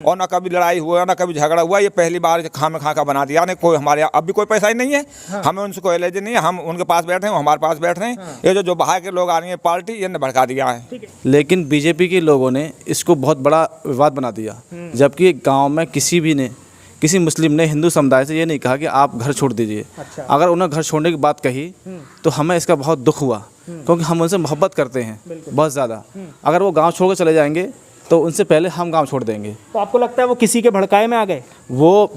और ना कभी लड़ाई हुआ ना कभी झगड़ा हुआ। ये पहली बार खाम खा का बना दिया ने। कोई हमारे यहाँ अब भी कोई पैसा ही नहीं है। हाँ। हमें उनसे कोई एलर्जी नहीं है। हम उनके पास बैठ रहे हैं, हमारे पास बैठ रहे हैं। हाँ। ये जो बाहर के लोग आ रही है पार्टी, ये ने भड़का दिया है। लेकिन बीजेपी के लोगों ने इसको बहुत बड़ा विवाद बना दिया, जबकि गाँव में किसी मुस्लिम ने हिंदू समुदाय से ये नहीं कहा कि आप घर छोड़ दीजिए। अच्छा। अगर उन्हें घर छोड़ने की बात कही तो हमें इसका बहुत दुख हुआ, क्योंकि हम उनसे मोहब्बत करते हैं बहुत ज़्यादा। अगर वो गांव छोड़ कर चले जाएंगे तो उनसे पहले हम गांव छोड़ देंगे। तो आपको लगता है वो किसी के भड़काए में आ गए? वो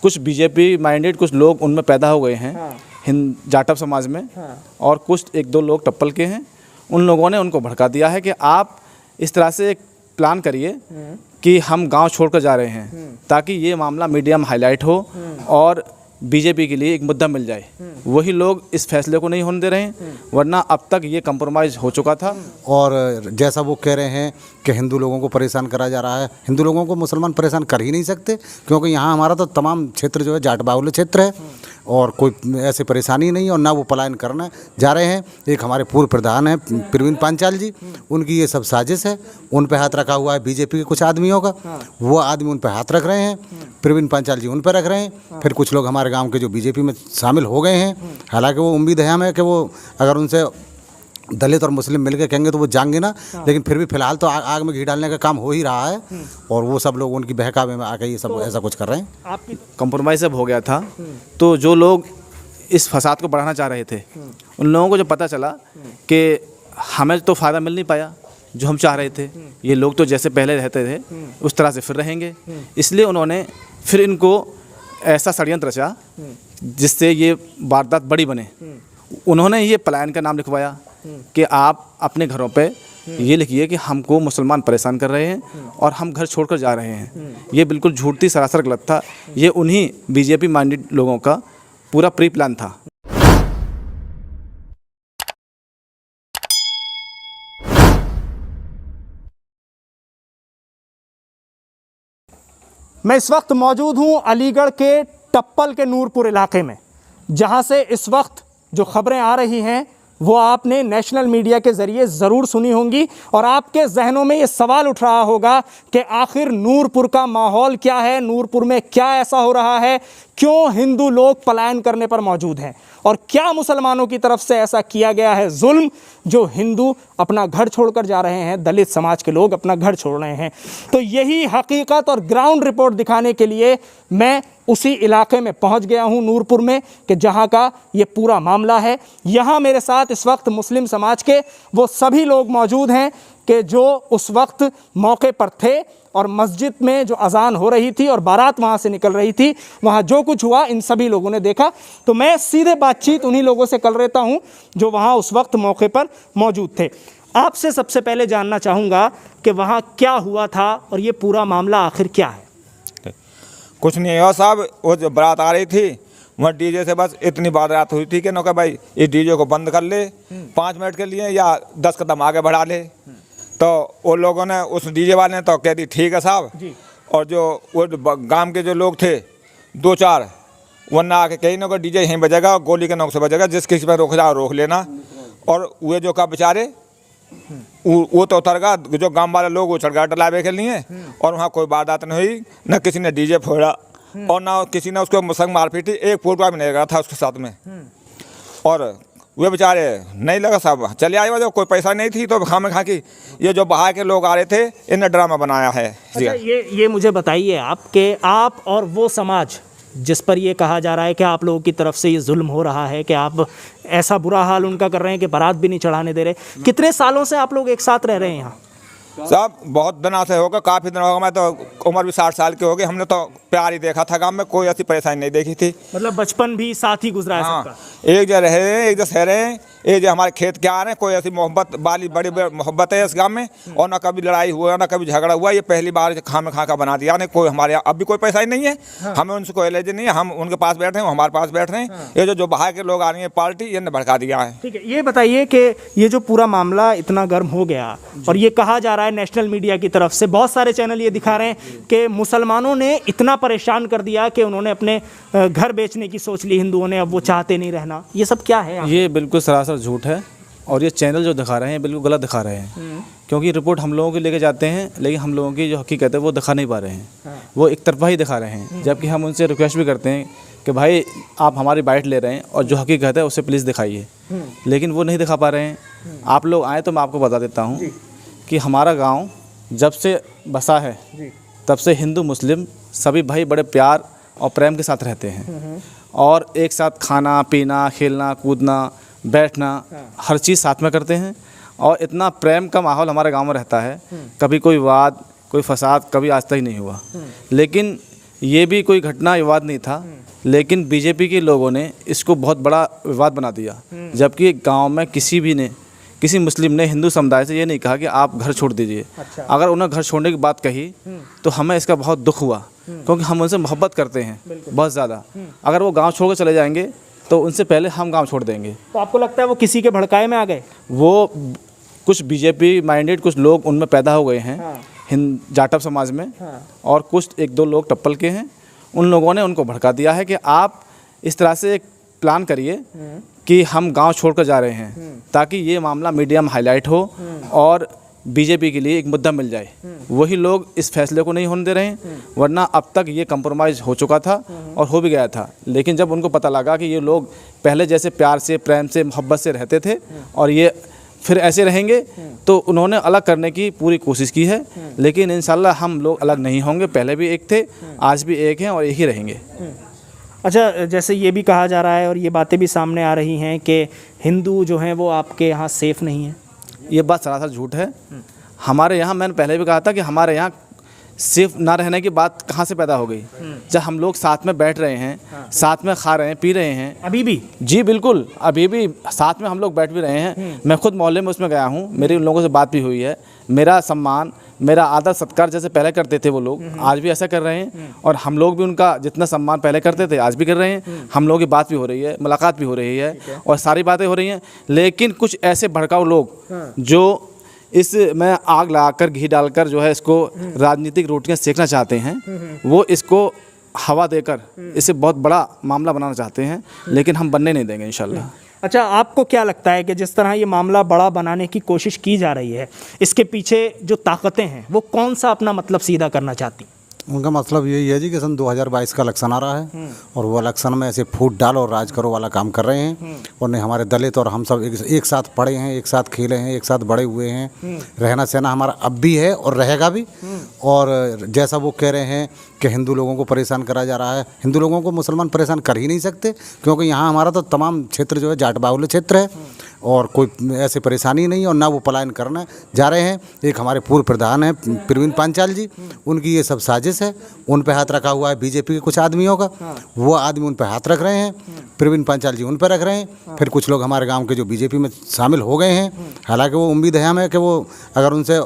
कुछ बीजेपी माइंडेड कुछ लोग उनमें पैदा हो गए हैं। हाँ। जाटव समाज में। हाँ। और कुछ एक दो लोग टप्पल के हैं, उन लोगों ने उनको भड़का दिया है कि आप इस तरह से एक प्लान करिए कि हम गांव छोड़कर जा रहे हैं, ताकि ये मामला मीडिया में हाईलाइट हो और बीजेपी के लिए एक मुद्दा मिल जाए। वही लोग इस फैसले को नहीं होने दे रहे हैं, वरना अब तक ये कंप्रोमाइज़ हो चुका था। और जैसा वो कह रहे हैं कि हिंदू लोगों को परेशान करा जा रहा है, हिंदू लोगों को मुसलमान परेशान कर ही नहीं सकते, क्योंकि यहाँ हमारा तो तमाम क्षेत्र जो है जाट बाहुल्य क्षेत्र है और कोई ऐसी परेशानी नहीं, और ना वो पलायन करना जा रहे हैं। एक हमारे पूर्व प्रधान हैं प्रवीण पांचाल जी, उनकी ये सब साजिश है, उन पे हाथ रखा हुआ है बीजेपी के कुछ आदमियों का। वो आदमी उन पे हाथ रख रहे हैं, प्रवीण पांचाल जी उन पे रख रहे हैं। फिर कुछ लोग हमारे गाँव के जो बीजेपी में शामिल हो गए हैं, हालांकि वो उम्मीद है हमें कि वो अगर उनसे दलित और मुस्लिम मिलकर कहेंगे तो वो जाएंगे ना, लेकिन फिर भी फिलहाल तो आग में घी डालने का काम हो ही रहा है, और वो सब लोग उनकी बहकावे में आके ये सब ऐसा कुछ कर रहे हैं। आपकी कंप्रोमाइज़ अब हो गया था, तो जो लोग इस फसाद को बढ़ाना चाह रहे थे, उन लोगों को जब पता चला कि हमें तो फ़ायदा मिल नहीं पाया जो हम चाह रहे थे, ये लोग तो जैसे पहले रहते थे उस तरह से फिर रहेंगे, इसलिए उन्होंने फिर इनको ऐसा षड्यंत्र रचा जिससे ये वारदात बड़ी बने। उन्होंने ये पलायन का नाम लिखवाया कि आप अपने घरों पे ये लिखिए कि हमको मुसलमान परेशान कर रहे हैं और हम घर छोड़कर जा रहे हैं। ये बिल्कुल झूठ थी, सरासर गलत था। ये उन्हीं बीजेपी माइंडेड लोगों का पूरा प्री प्लान था। मैं इस वक्त मौजूद हूं अलीगढ़ के टप्पल के नूरपुर इलाके में, जहां से इस वक्त जो खबरें आ रही हैं वो आपने नेशनल मीडिया के ज़रिए ज़रूर सुनी होंगी, और आपके जहनों में ये सवाल उठ रहा होगा कि आखिर नूरपुर का माहौल क्या है, नूरपुर में क्या ऐसा हो रहा है, क्यों हिंदू लोग पलायन करने पर मौजूद हैं, और क्या मुसलमानों की तरफ से ऐसा किया गया है जुल्म जो हिंदू अपना घर छोड़कर जा रहे हैं, दलित समाज के लोग अपना घर छोड़ रहे हैं। तो यही हकीकत और ग्राउंड रिपोर्ट दिखाने के लिए मैं उसी इलाके में पहुंच गया हूं, नूरपुर में, कि जहां का ये पूरा मामला है। यहां मेरे साथ इस वक्त मुस्लिम समाज के वो सभी लोग मौजूद हैं कि जो उस वक्त मौके पर थे, और मस्जिद में जो अजान हो रही थी और बारात वहाँ से निकल रही थी, वहाँ जो कुछ हुआ इन सभी लोगों ने देखा। तो मैं सीधे बातचीत उन्हीं लोगों से कर लेता हूँ जो वहाँ उस वक्त मौके पर मौजूद थे। आपसे सबसे पहले जानना चाहूँगा कि वहाँ क्या हुआ था और ये पूरा मामला आखिर क्या है? कुछ नहीं है साहब, वो जो बारात आ रही थी वहाँ डीजे से बस इतनी बारात हुई थी कि नौका भाई इस डीजे को बंद कर ले 5 मिनट के लिए या 10 कदम आगे बढ़ा ले। तो वो लोगों ने, उस डीजे वाले ने तो कह दी ठीक है साहब जी। और जो वो गांव के जो लोग थे 2-4, वरना आके कहीं ना कोई डीजे यहीं बजेगा, गोली के नोक से बजेगा, जिस किसी पर रोक जाओ रोक लेना। और वे जो का बेचारे वो तो उतर गया, जो गांव वाले लोग वो चढ़ गया डलावे के लिए, और वहाँ कोई वारदात नहीं हुई, न किसी ने डीजे फोड़ा और ना किसी ने उसको मुसंग मार पीटी। एक फोटो भी नहीं लगा था उसके साथ में, और वे बेचारे नहीं लगा साहब चले आए। जो कोई पैसा नहीं थी तो खामे खा की ये जो बाहर के लोग आ रहे थे इन्हें ड्रामा बनाया है। अच्छा, ये मुझे बताइए आप और वो समाज जिस पर ये कहा जा रहा है कि आप लोगों की तरफ से ये जुल्म हो रहा है कि आप ऐसा बुरा हाल उनका कर रहे हैं कि बारात भी नहीं चढ़ाने दे रहे, कितने सालों से आप लोग एक साथ रह रहे हैं यहाँ? साहब बहुत दिनों से होगा, काफ़ी दिन होगा। मैं तो उम्र भी 60 साल की हो गई। हमने तो प्यार ही देखा था गांव में, कोई ऐसी परेशानी नहीं देखी थी। मतलब बचपन भी साथ ही गुजरा है सबका? एक जगह रहे हैं, एक जगह सह रहे हैं, एक जगह हमारे खेत के आ रहे हैं। कोई ऐसी मोहब्बत वाली बड़ी मोहब्बत है इस गांव में, और ना कभी लड़ाई हुआ ना कभी झगड़ा हुआ। ये पहली बार खाम खा का बना दिया ने। कोई हमारे यहाँ अब भी कोई पैसा ही नहीं है। हाँ। हमें उनसे कोई एलर्जी नहीं है। हम उनके पास बैठ रहे हैं, हमारे पास बैठ रहे हैं। हाँ। ये जो बाहर के लोग आ रही है पार्टी, ये ने भड़का दिया है। ठीक है, ये बताइए कि ये जो पूरा मामला इतना गर्म हो गया, और ये कहा जा रहा है नेशनल मीडिया की तरफ से, बहुत सारे चैनल ये दिखा रहे हैं कि मुसलमानों ने इतना परेशान कर दिया कि उन्होंने अपने घर बेचने की सोच ली हिंदुओं ने, अब वो चाहते नहीं रहना। ये सब क्या है? ये बिल्कुल सरासर झूठ है। और ये चैनल जो दिखा रहे हैं बिल्कुल गलत दिखा रहे हैं, क्योंकि रिपोर्ट हम लोगों की लेके जाते हैं लेकिन हम लोगों की जो हकीकत है वो दिखा नहीं पा रहे हैं, वो एक तरफा ही दिखा रहे हैं। जबकि हम उनसे रिक्वेस्ट भी करते हैं कि भाई आप हमारी बाइट ले रहे हैं और जो हकीकत है उसे प्लीज़ दिखाइए, लेकिन वो नहीं दिखा पा रहे हैं। आप लोग आए तो मैं आपको बता देता हूँ कि हमारा गाँव जब से बसा है तब से हिंदू मुस्लिम सभी भाई बड़े प्यार और प्रेम के साथ रहते हैं और एक साथ खाना पीना, खेलना कूदना, बैठना, हर चीज़ साथ में करते हैं और इतना प्रेम का माहौल हमारे गांव में रहता है। कभी कोई विवाद, कोई फसाद कभी आज तक नहीं हुआ। लेकिन ये भी कोई घटना विवाद नहीं था, लेकिन बीजेपी के लोगों ने इसको बहुत बड़ा विवाद बना दिया। जबकि गांव में किसी मुस्लिम ने हिंदू समुदाय से ये नहीं कहा कि आप घर छोड़ दीजिए। अगर उन्हें घर छोड़ने की बात कही तो हमें इसका बहुत दुख हुआ, क्योंकि हम उनसे मोहब्बत करते हैं बहुत ज़्यादा। अगर वो गांव छोड़ कर चले जाएंगे तो उनसे पहले हम गांव छोड़ देंगे। तो आपको लगता है वो किसी के भड़काए में आ गए? वो कुछ बीजेपी माइंडेड कुछ लोग उनमें पैदा हो गए हैं, जाटव समाज में, और कुछ एक दो लोग टप्पल के हैं। उन लोगों ने उनको भड़का दिया है कि आप इस तरह से एक प्लान करिए कि हम गांव छोड़कर जा रहे हैं, ताकि ये मामला मीडिया में हाईलाइट हो और बीजेपी के लिए एक मुद्दा मिल जाए। वही लोग इस फैसले को नहीं होने दे रहे हैं, वरना अब तक ये कंप्रोमाइज़ हो चुका था और हो भी गया था। लेकिन जब उनको पता लगा कि ये लोग पहले जैसे प्यार से, प्रेम से, मोहब्बत से रहते थे और ये फिर ऐसे रहेंगे, तो उन्होंने अलग करने की पूरी कोशिश की है। लेकिन इंशाल्लाह हम लोग अलग नहीं होंगे, पहले भी एक थे, आज भी एक हैं और एक ही रहेंगे। अच्छा, जैसे ये भी कहा जा रहा है और ये बातें भी सामने आ रही हैं कि हिंदू जो हैं वो आपके यहाँ सेफ़ नहीं है। ये बात सरासर झूठ है। हमारे यहाँ, मैंने पहले भी कहा था कि हमारे यहाँ सेफ ना रहने की बात कहाँ से पैदा हो गई? जब हम लोग साथ में बैठ रहे हैं, साथ में खा रहे हैं, पी रहे हैं। अभी भी? जी बिल्कुल, अभी भी साथ में हम लोग बैठ भी रहे हैं। मैं खुद मोहल्ले में उसमें गया हूँ, मेरी उन लोगों से बात भी हुई है। मेरा सम्मान, मेरा आदर सत्कार जैसे पहले करते थे वो लोग, आज भी ऐसा कर रहे हैं। और हम लोग भी उनका जितना सम्मान पहले करते थे आज भी कर रहे हैं। हम लोगों की बात भी हो रही है, मुलाकात भी हो रही है और सारी बातें हो रही हैं। लेकिन कुछ ऐसे भड़काऊ लोग जो इसमें आग लगाकर, घी डालकर जो है इसको राजनीतिक रोटियां सेकना चाहते हैं, वो इसको हवा देकर इसे बहुत बड़ा मामला बनाना चाहते हैं, लेकिन हम बनने नहीं देंगे इंशाल्लाह। अच्छा, आपको क्या लगता है कि जिस तरह ये मामला बड़ा बनाने की कोशिश की जा रही है, इसके पीछे जो ताकतें हैं वो कौन सा अपना मतलब सीधा करना चाहती? उनका मतलब यही है जी कि सन 2022 का इलेक्शन आ रहा है और वो इलेक्शन में ऐसे फूट डाल और राज करो वाला काम कर रहे हैं। और नहीं, हमारे दलित और हम सब एक साथ पढ़े हैं, एक साथ खेले हैं, एक साथ बड़े हुए हैं। रहना सहना हमारा अब भी है और रहेगा भी। और जैसा वो कह रहे हैं कि हिंदू लोगों को परेशान करा जा रहा है, हिंदू लोगों को मुसलमान परेशान कर ही नहीं सकते, क्योंकि यहाँ हमारा तो तमाम क्षेत्र जो है जाट बाहुल्य क्षेत्र है और कोई ऐसी परेशानी नहीं और ना वो पलायन करना जा रहे हैं। एक हमारे पूर्व प्रधान हैं प्रवीण पांचाल जी, उनकी ये सब साजिश है। उन पे हाथ रखा हुआ है बीजेपी के कुछ आदमियों का, वो आदमी उन पे हाथ रख रहे हैं, प्रवीण पांचाल जी उन पे रख रहे हैं। फिर कुछ लोग हमारे गांव के जो बीजेपी में शामिल हो गए हैं, हालांकि वो उम्मीद है हमें कि वो अगर उनसे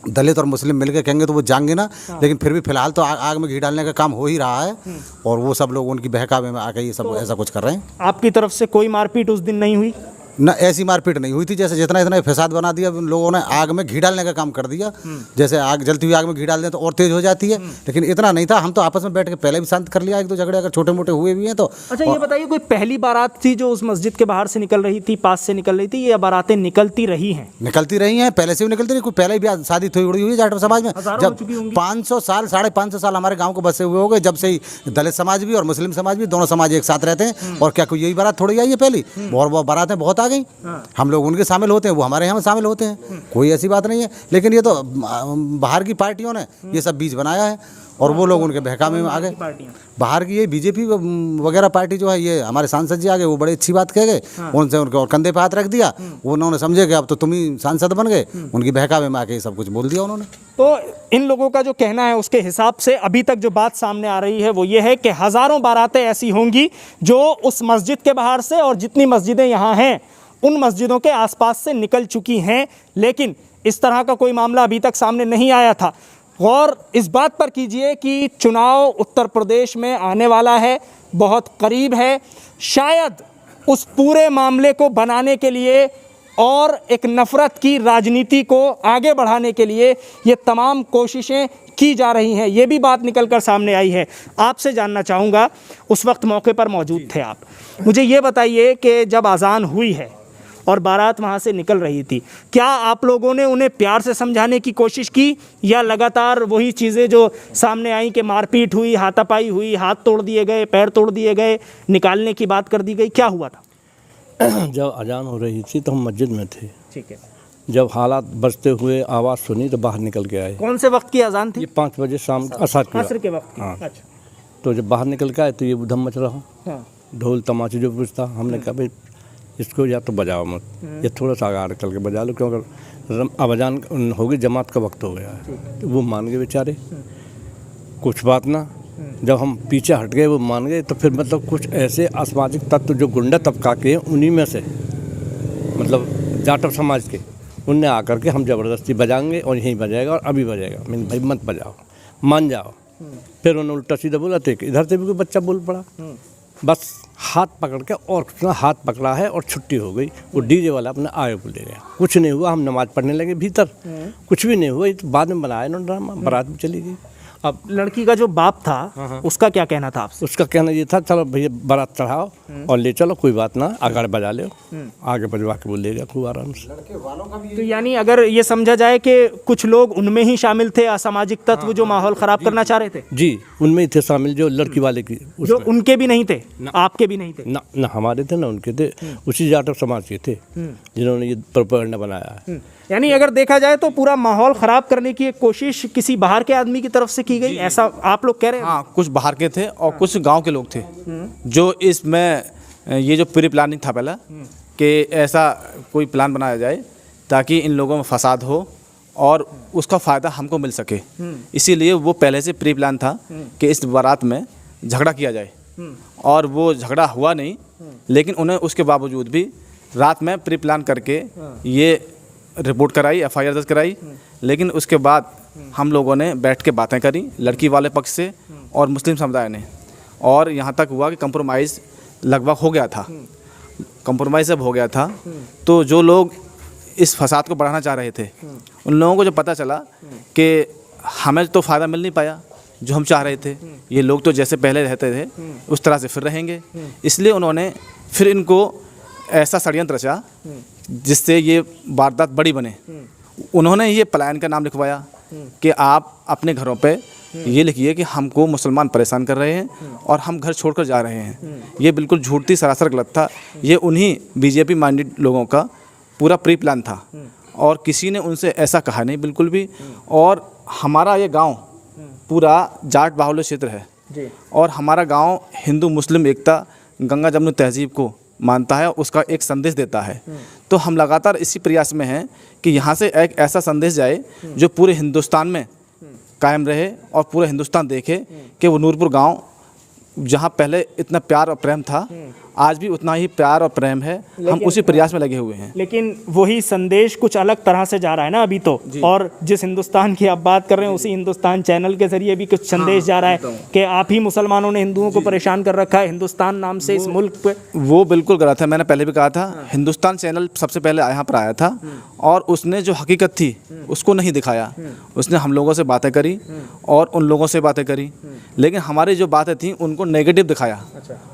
दलित और मुस्लिम मिलकर कहेंगे तो वो जाएंगे ना, लेकिन फिर भी फिलहाल तो आग में घी डालने का काम हो ही रहा है और वो सब लोग उनकी बहकावे में आके ये सब ऐसा कुछ कर रहे हैं। आपकी तरफ से कोई मारपीट उस दिन नहीं हुई? न ऐसी मारपीट नहीं हुई थी, जैसे जितना इतना फसाद बना दिया उन लोगों ने, आग में घी डालने का काम कर दिया। जैसे आग जलती हुई आग में घी डाल दें तो और तेज हो जाती है, लेकिन इतना नहीं था। हम तो आपस में बैठ के पहले भी शांत कर लिया, एक दो झगड़े अगर छोटे मोटे हुए भी हैं तो। अच्छा, ये बताइए, कोई पहली बारात थी जो उस मस्जिद के बाहर से निकल रही थी, पास से निकल रही थी, या बारातें निकलती रही हैं? निकलती रही हैं, पहले से भी निकलती रही। कोई पहले भी शादी थोड़ी उड़ी हुई है जाट समाज में, जब 500 साल 550 साल हमारे गाँव को बसे हुए हो गए, जब से ही दलित समाज भी और मुस्लिम समाज भी दोनों समाज एक साथ रहते हैं। और क्या कोई यही बारात थोड़ी आई है पहली? और वो बारातें बहुत आ गई, हम लोग उनके शामिल होते हैं, वो हमारे यहाँ शामिल होते हैं, कोई ऐसी बात नहीं है। लेकिन ये तो बाहर की पार्टियों ने ये सब बीज बनाया है और वो लोग उनके बहकावे में आ गए। बाहर की ये बीजेपी वगैरह पार्टी जो है, ये हमारे सांसद जी आ गए, वो बड़ी अच्छी बात कह गए, उनसे उनके और कंधे पे हाथ रख दिया। उन्होंने समझे कि अब तो तुम ही सांसद बन गए, उनकी बहकावे में आके ये सब कुछ बोल दिया उन्होंने। तो इन लोगों का जो कहना है उसके हिसाब से अभी तक जो बात सामने आ रही है वो ये है कि हज़ारों बारातें ऐसी होंगी जो उस मस्जिद के बाहर से और जितनी मस्जिदें यहाँ हैं उन मस्जिदों के आसपास से निकल चुकी हैं, लेकिन इस तरह का कोई मामला अभी तक सामने नहीं आया था। गौर इस बात पर कीजिए कि चुनाव उत्तर प्रदेश में आने वाला है, बहुत करीब है। शायद उस पूरे मामले को बनाने के लिए और एक नफ़रत की राजनीति को आगे बढ़ाने के लिए ये तमाम कोशिशें की जा रही हैं, ये भी बात निकल कर सामने आई है। आपसे जानना चाहूँगा, उस वक्त मौके पर मौजूद थे आप, मुझे ये बताइए कि जब अज़ान हुई है और बारात वहाँ से निकल रही थी। क्या आप लोगों ने उन्हें प्यार से समझाने की कोशिश की या लगातार वही चीज़ें जो सामने आई कि मारपीट हुई, हाथापाई हुई, हाथ तोड़ दिए गए, पैर तोड़ दिए गए, निकालने की बात कर दी गई? क्या हुआ था? जब अजान हो रही थी तो हम मस्जिद में थे। ठीक है। जब हालात बजते हुए आवाज़ सुनी तो बाहर निकल के आए। कौन से वक्त की अजान थी? ये 5 बजे शाम असर असर के वक्त की। हाँ। अच्छा। तो जब बाहर निकल के आए तो ये उधम मच रहा, हाँ। ढोल तमाचे जो पूछता, हमने कहा भाई इसको या तो बजाओ मत, ये थोड़ा सा आगे निकल के बजा लो, क्योंकि अब अजान होगी, जमात का वक्त हो गया है। तो वो मान गए बेचारे, कुछ बात ना। जब हम पीछे हट गए वो मान गए, तो फिर मतलब कुछ ऐसे असामाजिक तत्व जो गुंडा तबका के उन्हीं में से, मतलब जाटव समाज के, उनने आकर के हम ज़बरदस्ती बजाएंगे और यहीं बजाएगा और अभी बजाएगा। मैंने भाई मत बजाओ, मान जाओ। फिर उन्होंने उल्टा सीधा बोला तो इधर से भी कोई बच्चा बोल पड़ा, बस हाथ पकड़ के और हाथ पकड़ा है और छुट्टी हो गई। वो डीजे वाला अपने आगे को ले गया, कुछ नहीं हुआ। हम नमाज पढ़ने लगे भीतर, कुछ भी नहीं हुआ। ये तो बाद में बनाया ना ड्रामा, बारात भी चली गई। अब लड़की का जो बाप था उसका क्या कहना था आपसे? उसका कहना ये था चलो भैया बारात चढ़ाओ और ले चलो, कोई बात ना, आगे बजा लो, आगे बजवा के बोलेगा खूब आराम से। तो यानी अगर ये समझा जाए कि कुछ लोग उनमें ही शामिल थे, असामाजिक तत्व जो माहौल ख़राब करना चाह रहे थे? जी, उनमें ही थे शामिल, जो लड़की वाले की जो उनके भी नहीं थे, आपके भी नहीं थे? ना हमारे थे ना उनके थे, उसी जाटव समाज के थे जिन्होंने ये प्रोपेगेंडा बनाया है। यानी अगर देखा जाए तो पूरा माहौल ख़राब करने की एक कोशिश किसी बाहर के आदमी की तरफ से की गई, ऐसा आप लोग कह रहे हैं? हाँ, कुछ बाहर के थे और कुछ गांव के लोग थे जो इसमें, ये जो प्री प्लानिंग था पहला कि ऐसा कोई प्लान बनाया जाए ताकि इन लोगों में फसाद हो और उसका फ़ायदा हमको मिल सके। इसीलिए वो पहले से प्री प्लान था कि इस बारात में झगड़ा किया जाए, और वो झगड़ा हुआ नहीं, लेकिन उन्हें उसके बावजूद भी रात में प्री प्लान करके ये रिपोर्ट कराई, FIR दर्ज कराई। लेकिन उसके बाद हम लोगों ने बैठ के बातें करी, लड़की वाले पक्ष से और मुस्लिम समुदाय ने, और यहाँ तक हुआ कि कंप्रोमाइज़ लगभग हो गया था। कंप्रोमाइज़ जब हो गया था तो जो लोग इस फसाद को बढ़ाना चाह रहे थे, उन लोगों को जब पता चला कि हमें तो फ़ायदा मिल नहीं पाया जो हम चाह रहे थे, ये लोग तो जैसे पहले रहते थे उस तरह से फिर रहेंगे, इसलिए उन्होंने फिर इनको ऐसा षड्यंत्र रचा जिससे ये वारदात बड़ी बने। उन्होंने ये पलायन का नाम लिखवाया कि आप अपने घरों पे ये लिखिए कि हमको मुसलमान परेशान कर रहे हैं और हम घर छोड़कर जा रहे हैं। ये बिल्कुल झूठ थी, सरासर गलत था। ये उन्हीं BJP माइंडेड लोगों का पूरा प्री प्लान था और किसी ने उनसे ऐसा कहा नहीं बिल्कुल भी। और हमारा ये गांव पूरा जाट बाहुल्य क्षेत्र है और हमारा गांव हिंदू मुस्लिम एकता, गंगा जमुनी तहजीब को मानता है, उसका एक संदेश देता है। तो हम लगातार इसी प्रयास में हैं कि यहाँ से एक ऐसा संदेश जाए जो पूरे हिंदुस्तान में कायम रहे और पूरा हिंदुस्तान देखे कि वो नूरपुर गांव जहाँ पहले इतना प्यार और प्रेम था, आज भी उतना ही प्यार और प्रेम है। हम उसी प्रयास में लगे हुए हैं। लेकिन वही संदेश कुछ अलग तरह से जा रहा है ना अभी तो। और जिस हिंदुस्तान की आप बात कर रहे हैं उसी हिंदुस्तान चैनल के जरिए भी कुछ संदेश जा रहा है कि आप ही मुसलमानों ने हिंदुओं को परेशान कर रखा है हिंदुस्तान नाम से इस मुल्क पे। वो बिल्कुल गलत है। मैंने पहले भी कहा था, हिंदुस्तान चैनल सबसे पहले यहाँ पर आया था और उसने जो हकीकत थी उसको नहीं दिखाया। उसने हम लोगों से बातें करी और उन लोगों से बातें करी, लेकिन हमारी जो बातें थी उनको नेगेटिव दिखाया।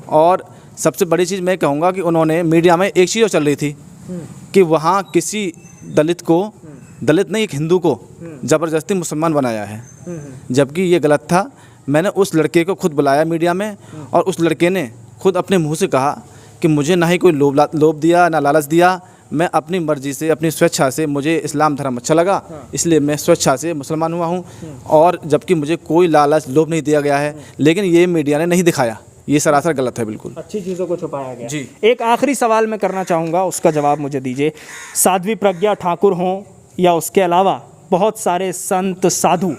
और सबसे बड़ी चीज़ मैं कहूँगा कि उन्होंने मीडिया में एक चीज़ चल रही थी कि वहाँ किसी दलित को, दलित नहीं एक हिंदू को ज़बरदस्ती मुसलमान बनाया है, जबकि ये गलत था। मैंने उस लड़के को खुद बुलाया मीडिया में और उस लड़के ने खुद अपने मुंह से कहा कि मुझे ना ही कोई लोभ दिया ना लालच दिया, मैं अपनी मर्ज़ी से अपनी स्वेच्छा से, मुझे इस्लाम धर्म अच्छा लगा इसलिए मैं स्वेच्छा से मुसलमान हुआ हूँ, और जबकि मुझे कोई लालच लोभ नहीं दिया गया है। लेकिन ये मीडिया ने नहीं दिखाया, ये सरासर गलत है, बिल्कुल अच्छी चीज़ों को छुपाया गया। जी। एक आखिरी सवाल मैं करना चाहूँगा, उसका जवाब मुझे दीजिए। साध्वी प्रज्ञा ठाकुर हों या उसके अलावा बहुत सारे संत साधु,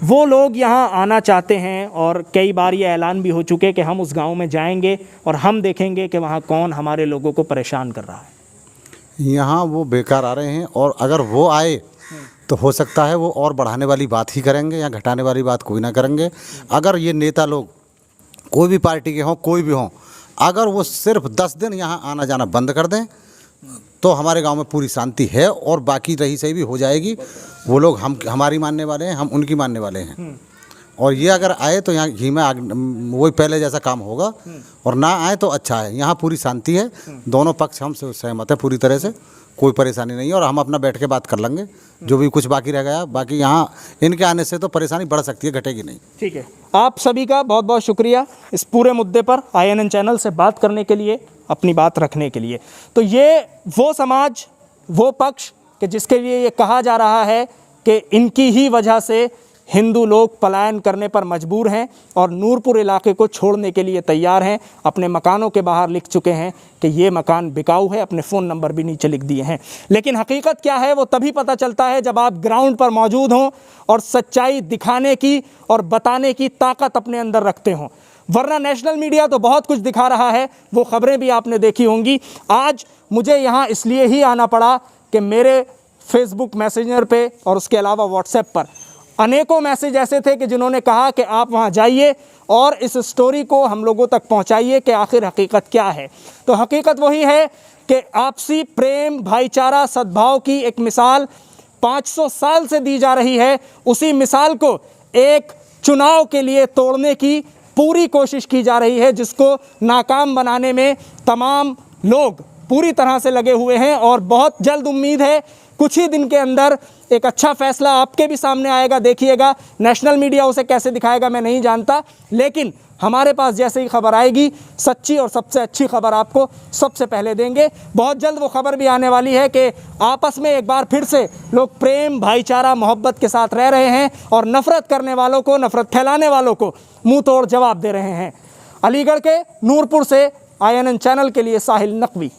वो लोग यहाँ आना चाहते हैं और कई बार ये ऐलान भी हो चुके कि हम उस गांव में जाएंगे और हम देखेंगे कि वहाँ कौन हमारे लोगों को परेशान कर रहा है। यहाँ वो बेकार आ रहे हैं, और अगर वो आए तो हो सकता है वो और बढ़ाने वाली बात ही करेंगे या घटाने वाली बात कोई ना करेंगे। अगर ये नेता लोग कोई भी पार्टी के हों, कोई भी हों, अगर वो सिर्फ 10 दिन यहाँ आना जाना बंद कर दें तो हमारे गांव में पूरी शांति है, और बाकी रही सही भी हो जाएगी। वो लोग हमारी मानने वाले हैं, हम उनकी मानने वाले हैं, और ये अगर आए तो यहाँ घी में वही पहले जैसा काम होगा, और ना आए तो अच्छा है। यहाँ पूरी शांति है, दोनों पक्ष हम सहमत है पूरी तरह से, कोई परेशानी नहीं है, और हम अपना बैठ के बात कर लेंगे जो भी कुछ बाकी रह गया। बाकी यहाँ इनके आने से तो परेशानी बढ़ सकती है, घटेगी नहीं। ठीक है, आप सभी का बहुत बहुत शुक्रिया इस पूरे मुद्दे पर INN चैनल से बात करने के लिए, अपनी बात रखने के लिए। तो ये वो समाज, वो पक्ष कि जिसके लिए ये कहा जा रहा है कि इनकी ही वजह से हिंदू लोग पलायन करने पर मजबूर हैं और नूरपुर इलाके को छोड़ने के लिए तैयार हैं। अपने मकानों के बाहर लिख चुके हैं कि ये मकान बिकाऊ है, अपने फ़ोन नंबर भी नीचे लिख दिए हैं। लेकिन हकीकत क्या है वो तभी पता चलता है जब आप ग्राउंड पर मौजूद हों और सच्चाई दिखाने की और बताने की ताकत अपने अंदर रखते हों। वरना नेशनल मीडिया तो बहुत कुछ दिखा रहा है, वो खबरें भी आपने देखी होंगी। आज मुझे यहाँ इसलिए ही आना पड़ा कि मेरे फेसबुक मैसेंजर पे और उसके अलावा व्हाट्सएप पर अनेकों मैसेज ऐसे थे कि जिन्होंने कहा कि आप वहाँ जाइए और इस स्टोरी को हम लोगों तक पहुँचाइए कि आखिर हकीकत क्या है। तो हकीकत वही है कि आपसी प्रेम, भाईचारा, सद्भाव की एक मिसाल 500 साल से दी जा रही है। उसी मिसाल को एक चुनाव के लिए तोड़ने की पूरी कोशिश की जा रही है, जिसको नाकाम बनाने में तमाम लोग पूरी तरह से लगे हुए हैं। और बहुत जल्द उम्मीद है कुछ ही दिन के अंदर एक अच्छा फैसला आपके भी सामने आएगा। देखिएगा, नेशनल मीडिया उसे कैसे दिखाएगा मैं नहीं जानता, लेकिन हमारे पास जैसे ही खबर आएगी, सच्ची और सबसे अच्छी खबर आपको सबसे पहले देंगे। बहुत जल्द वो खबर भी आने वाली है कि आपस में एक बार फिर से लोग प्रेम, भाईचारा, मोहब्बत के साथ रह रहे हैं और नफ़रत करने वालों को, नफ़रत फैलाने वालों को मुंह तोड़ जवाब दे रहे हैं। अलीगढ़ के नूरपुर से INN चैनल के लिए साहिल नकवी।